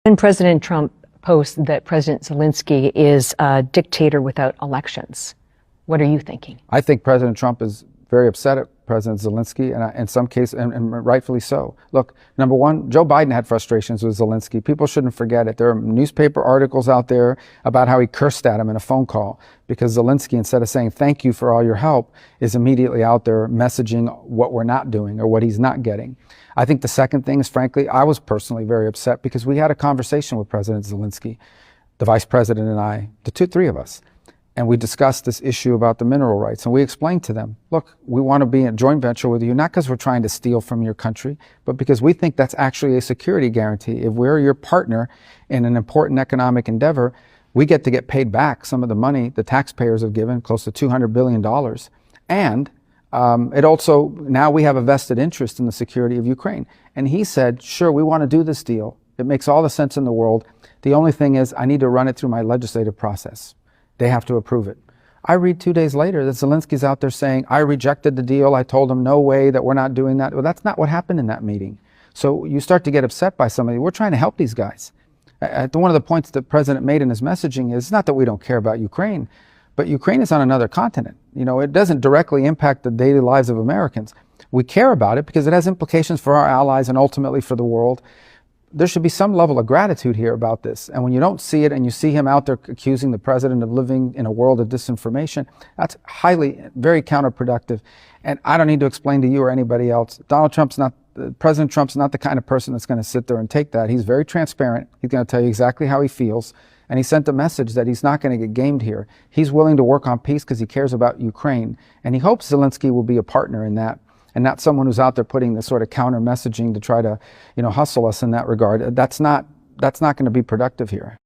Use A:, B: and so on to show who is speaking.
A: And President Trump posts that President Zelenskyy is a dictator without elections. What are you thinking?
B: I think President Trump is very upset at President Zelenskyy, and in some cases, and rightfully so. Look, number one, Joe Biden had frustrations with Zelenskyy. People shouldn't forget it. There are newspaper articles out there about how he cursed at him in a phone call because Zelenskyy, instead of saying thank you for all your help, is immediately out there messaging what we're not doing or what he's not getting. I think the second thing is, frankly, I was personally very upset because we had a conversation with President Zelenskyy, the vice president and I, the three of us. And we discussed this issue about the mineral rights. And we explained to them, look, we want to be in a joint venture with you, not because we're trying to steal from your country, but because we think that's actually a security guarantee. If we're your partner in an important economic endeavor, we get to get paid back some of the money the taxpayers have given, close to $200 billion. And it also, now we have a vested interest in the security of Ukraine. And he said, sure, we want to do this deal. It makes all the sense in the world. The only thing is I need to run it through my legislative process. They have to approve it. I read 2 days later that Zelensky's out there saying, I rejected the deal. I told him no way that we're not doing that. Well, that's not what happened in that meeting. So you start to get upset by somebody. We're trying to help these guys. One of the points the president made in his messaging is not that we don't care about Ukraine, but Ukraine is on another continent. You know, it doesn't directly impact the daily lives of Americans. We care about it because it has implications for our allies and ultimately for the world. There should be some level of gratitude here about this. And when you don't see it and you see him out there accusing the president of living in a world of disinformation, that's very counterproductive. And I don't need to explain to you or anybody else, President Trump's not the kind of person that's going to sit there and take that. He's very transparent. He's going to tell you exactly how he feels. And he sent a message that he's not going to get gamed here. He's willing to work on peace because he cares about Ukraine. And he hopes Zelenskyy will be a partner in that, and not someone who's out there putting this sort of counter messaging to try to, hustle us in that regard. That's not going to be productive here.